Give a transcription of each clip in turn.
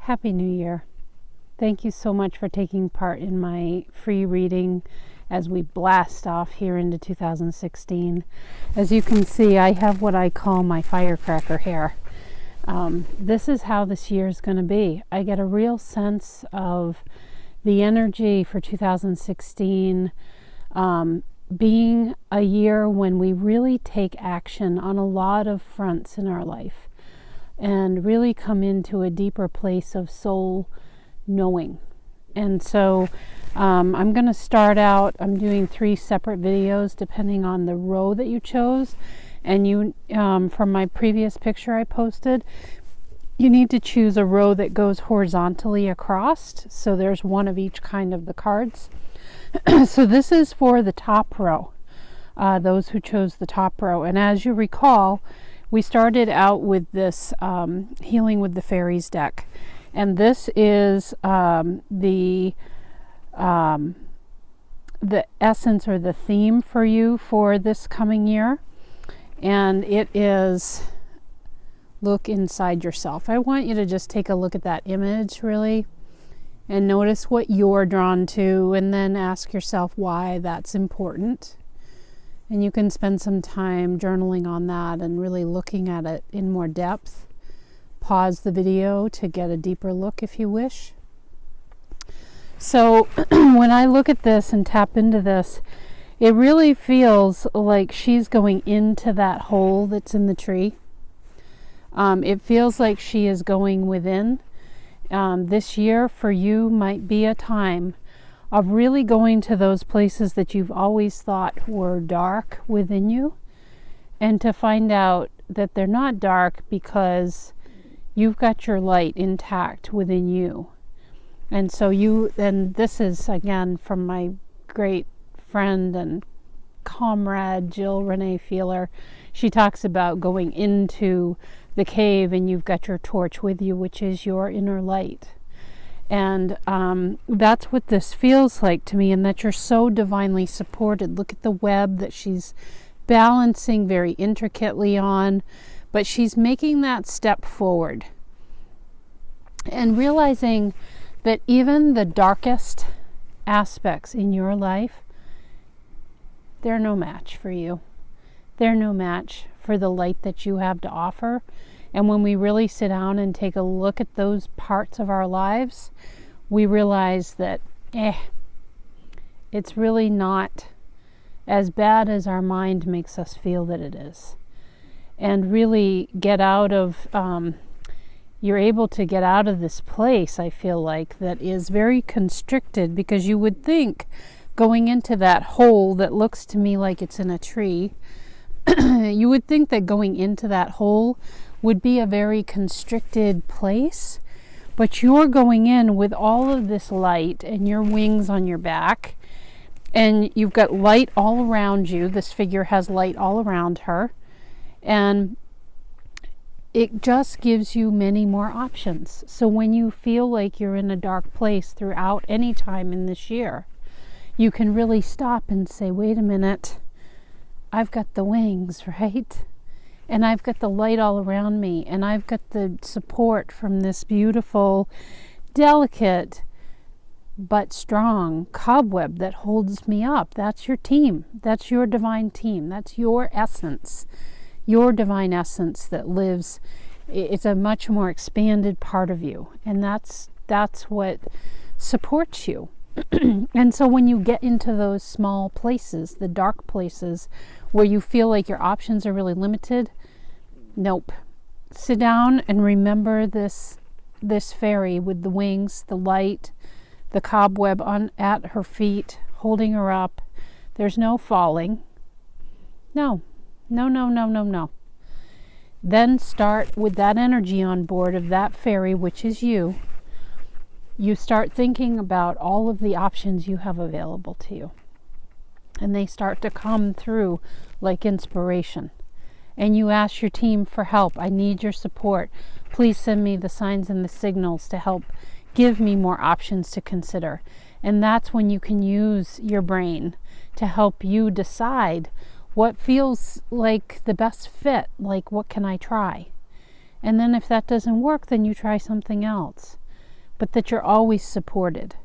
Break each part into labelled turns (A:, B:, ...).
A: Happy New Year. Thank you so much for taking part in my free reading as we blast off here into 2016. As you can see, I have what I call my firecracker hair. This is how this year is going to be. I get a real sense of the energy for 2016 being a year when we really take action on a lot of fronts in our life and really come into a deeper place of soul knowing. And so I'm going to start out, I'm doing 3 separate videos depending on the row that you chose. And you, from my previous picture I posted, you need to choose a row that goes horizontally across. So there's one of each kind of the cards. So this is for the top row, those who chose the top row. And as you recall, we started out with this Healing with the Fairies deck. And this is the essence or the theme for you for this coming year. And it is look inside yourself. I want you to just take a look at that image really and notice what you're drawn to, and then ask yourself why that's important. And you can spend some time journaling on that and really looking at it in more depth. Pause the video to get a deeper look if you wish. So when I look at this and tap into this, it really feels like she's going into that hole that's in the tree. It feels like she is going within. This year for you might be a time of really going to those places that you've always thought were dark within you, and to find out that they're not dark because you've got your light intact within you. And so this is again from my great friend and comrade Jill Renee Feeler. She talks about going into the cave and you've got your torch with you, which is your inner light. And that's what this feels like to me, and that you're so divinely supported. Look at the web that she's balancing very intricately on, but she's making that step forward and realizing that even the darkest aspects in your life, they're no match for you. They're no match for the light that you have to offer. And when we really sit down and take a look at those parts of our lives, we realize that it's really not as bad as our mind makes us feel that it is. And really get out of, you're able to get out of this place, I feel like, that is very constricted, because you would think going into that hole that looks to me like it's in a tree, you would think that going into that hole would be a very constricted place, but you're going in with all of this light and your wings on your back, and you've got light all around you. This figure has light all around her, and it just gives you many more options. So when you feel like you're in a dark place throughout any time in this year, you can really stop and say, wait a minute, I've got the wings, right? And I've got the light all around me, and I've got the support from this beautiful, delicate, but strong cobweb that holds me up. That's your team. That's your divine team. That's your essence, your divine essence that lives. It's a much more expanded part of you, and that's what supports you. And so when you get into those small places, the dark places, where you feel like your options are really limited, nope. Sit down and remember this fairy with the wings, the light, the cobweb at her feet, holding her up. There's no falling. No. Then start with that energy on board of that fairy, which is you. You start thinking about all of the options you have available to you. And they start to come through like inspiration. And you ask your team for help. I need your support. Please send me the signs and the signals to help give me more options to consider. And that's when you can use your brain to help you decide what feels like the best fit, like what can I try? And then if that doesn't work, then you try something else. but that you're always supported.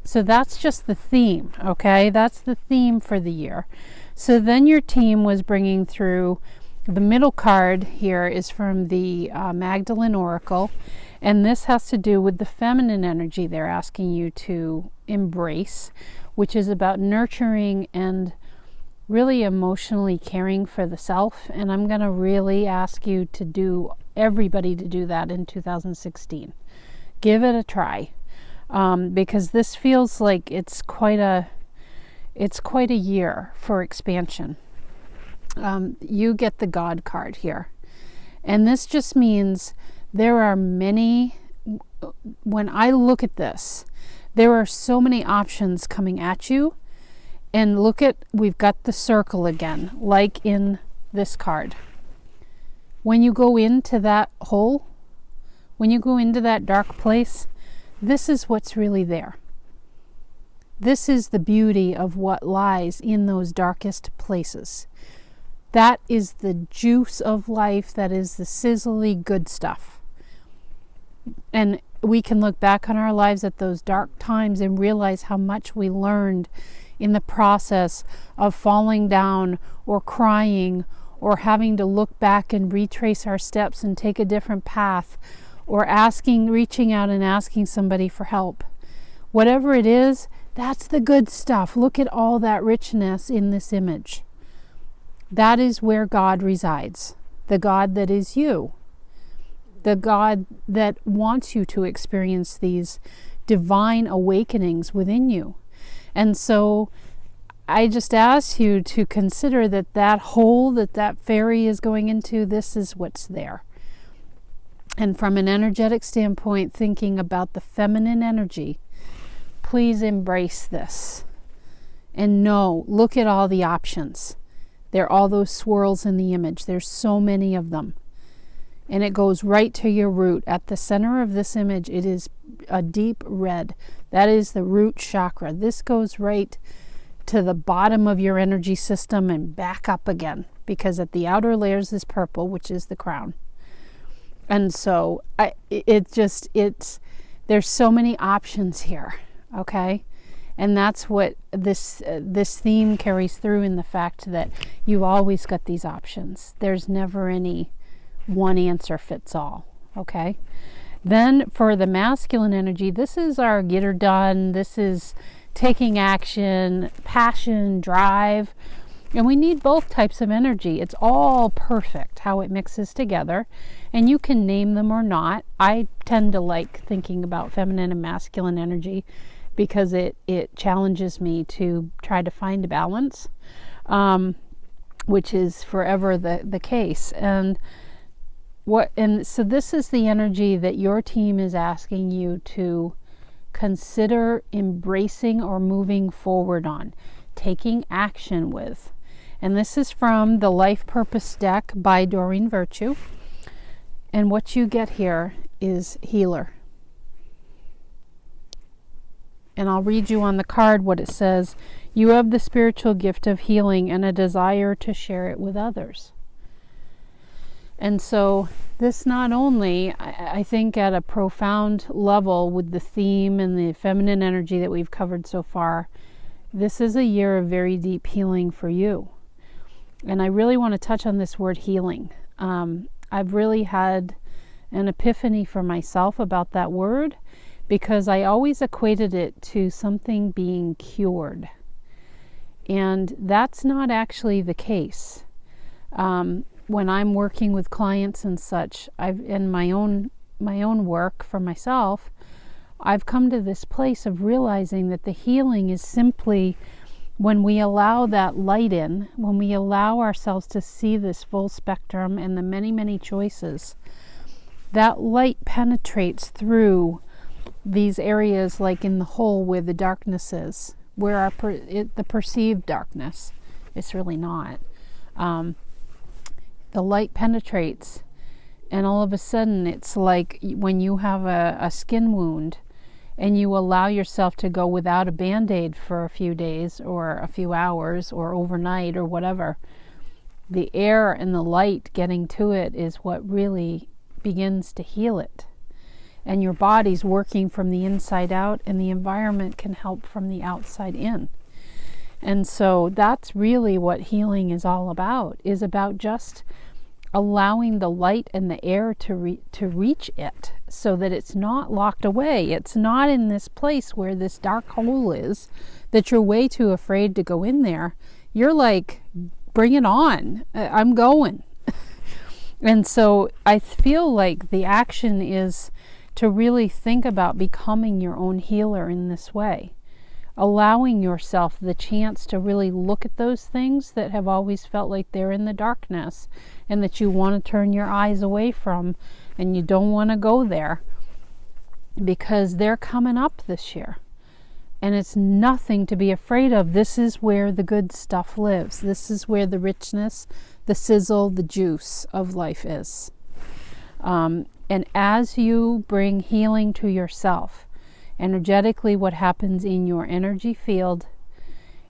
A: So that's just the theme, okay? That's the theme for the year. So then your team was bringing through, the middle card here is from the Magdalene Oracle, and this has to do with the feminine energy they're asking you to embrace, which is about nurturing and really emotionally caring for the self. And I'm going to really ask you to do, everybody to do that in 2016. Give it a try, because this feels like it's quite a year for expansion. You get the God card here, and this just means there are many, when I look at this, there are so many options coming at you. And look at, we've got the circle again, like in this card. When you go into that hole, when you go into that dark place, this is what's really there. This is the beauty of what lies in those darkest places. That is the juice of life. That is the sizzly good stuff. And we can look back on our lives at those dark times and realize how much we learned in the process of falling down or crying or having to look back and retrace our steps and take a different path, or reaching out and asking somebody for help. Whatever it is, that's the good stuff. Look at all that richness in this image. That is where God resides. The God that is you. The God that wants you to experience these divine awakenings within you. And so I just ask you to consider that hole that fairy is going into, this is what's there. And from an energetic standpoint, thinking about the feminine energy, please embrace this. And look at all the options. There are all those swirls in the image. There's so many of them. And it goes right to your root. At the center of this image, it is a deep red. That is the root chakra. This goes right to the bottom of your energy system and back up again, because at the outer layers is purple, which is the crown. And so there's so many options here, okay? And that's what this theme carries through, in the fact that you've always got these options. There's never any one answer fits all, okay? Then for the masculine energy, this is our get her done. This is taking action, passion, drive. And we need both types of energy. It's all perfect how it mixes together. And you can name them or not. I tend to like thinking about feminine and masculine energy because it challenges me to try to find a balance, which is forever the case. And so this is the energy that your team is asking you to consider embracing or moving forward on, taking action with. And this is from the Life Purpose deck by Doreen Virtue. And what you get here is healer. And I'll read you on the card what it says. You have the spiritual gift of healing and a desire to share it with others. And so this not only, I think at a profound level with the theme and the feminine energy that we've covered so far, this is a year of very deep healing for you. And I really want to touch on this word healing. I've really had an epiphany for myself about that word, because I always equated it to something being cured. And that's not actually the case. When I'm working with clients and such, in my own work for myself, I've come to this place of realizing that the healing is simply when we allow that light in, when we allow ourselves to see this full spectrum and the many, many choices, that light penetrates through these areas, like in the hole where the darkness is, where the perceived darkness, it's really not. The light penetrates, and all of a sudden it's like when you have a skin wound and you allow yourself to go without a Band-Aid for a few days or a few hours or overnight or whatever. The air and the light getting to it is what really begins to heal it. and your body's working from the inside out, and the environment can help from the outside in. And so that's really what healing is all about, is about just allowing the light and the air to reach it, so that it's not locked away. It's not in this place where this dark hole is, that you're way too afraid to go in there. You're like, bring it on. I'm going. And so I feel like the action is to really think about becoming your own healer in this way, allowing yourself the chance to really look at those things that have always felt like they're in the darkness and that you want to turn your eyes away from, and you don't want to go there, because they're coming up this year. And it's nothing to be afraid of. This is where the good stuff lives. This is where the richness, the sizzle, the juice of life is. And as you bring healing to yourself, energetically, what happens in your energy field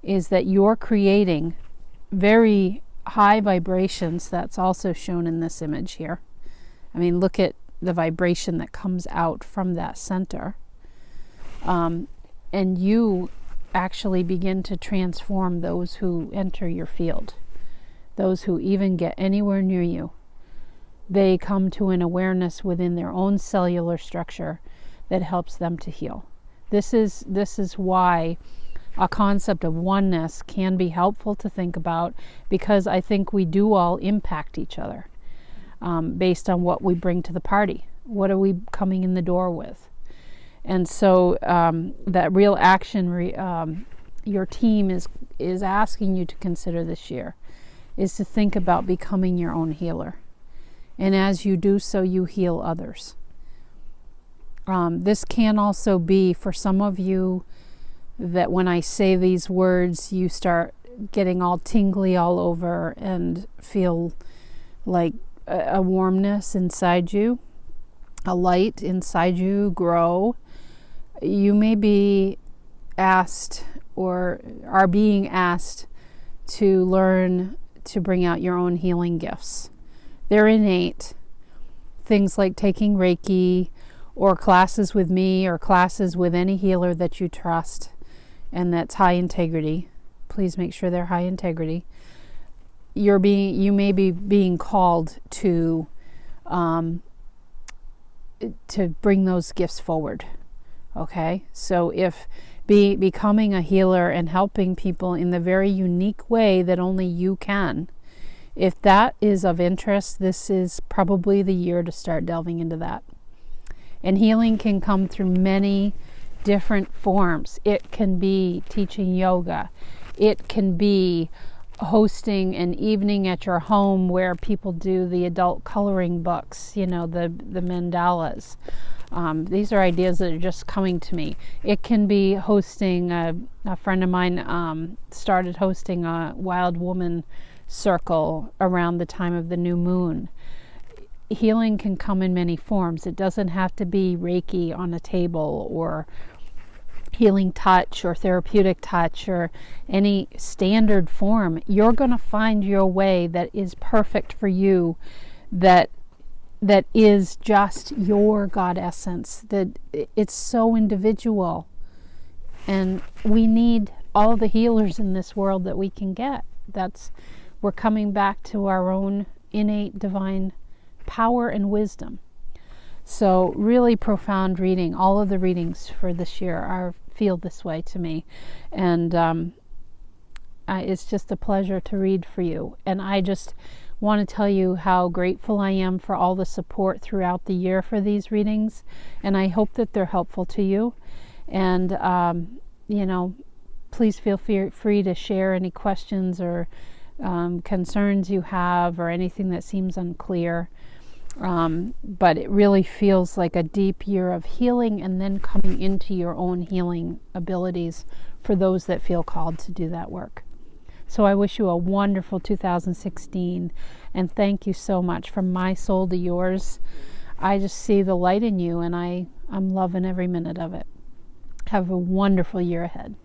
A: is that you're creating very high vibrations. That's also shown in this image here. I mean, look at the vibration that comes out from that center. And you actually begin to transform those who enter your field, those who even get anywhere near you. They come to an awareness within their own cellular structure that helps them to heal. This is why a concept of oneness can be helpful to think about, because I think we do all impact each other based on what we bring to the party. What are we coming in the door with? And so that real action your team is asking you to consider this year is to think about becoming your own healer. And as you do so, you heal others. This can also be, for some of you, that when I say these words, you start getting all tingly all over and feel like a warmness inside you, a light inside you grow. You may be asked, or are being asked, to learn to bring out your own healing gifts. They're innate. Things like taking Reiki, or classes with me, or classes with any healer that you trust and that's high integrity. Please make sure they're high integrity. You may be being called to bring those gifts forward. Okay? So if becoming a healer and helping people in the very unique way that only you can, if that is of interest, this is probably the year to start delving into that. And healing can come through many different forms. It can be teaching yoga. It can be hosting an evening at your home where people do the adult coloring books, the mandalas. These are ideas that are just coming to me. It can be hosting, a friend of mine started hosting a wild woman circle around the time of the new moon. Healing can come in many forms. It doesn't have to be Reiki on a table, or healing touch, or therapeutic touch, or any standard form. You're going to find your way that is perfect for you, that is just your God essence, that it's so individual. And we need all the healers in this world that we can get. We're coming back to our own innate divine power and wisdom. So really profound reading. All of the readings for this year feel this way to me. And it's just a pleasure to read for you. And I just want to tell you how grateful I am for all the support throughout the year for these readings. And I hope that they're helpful to you. And, please feel free to share any questions or concerns you have, or anything that seems unclear. But it really feels like a deep year of healing, and then coming into your own healing abilities for those that feel called to do that work. So I wish you a wonderful 2016, and thank you so much from my soul to yours. I just see the light in you, and I'm loving every minute of it. Have a wonderful year ahead.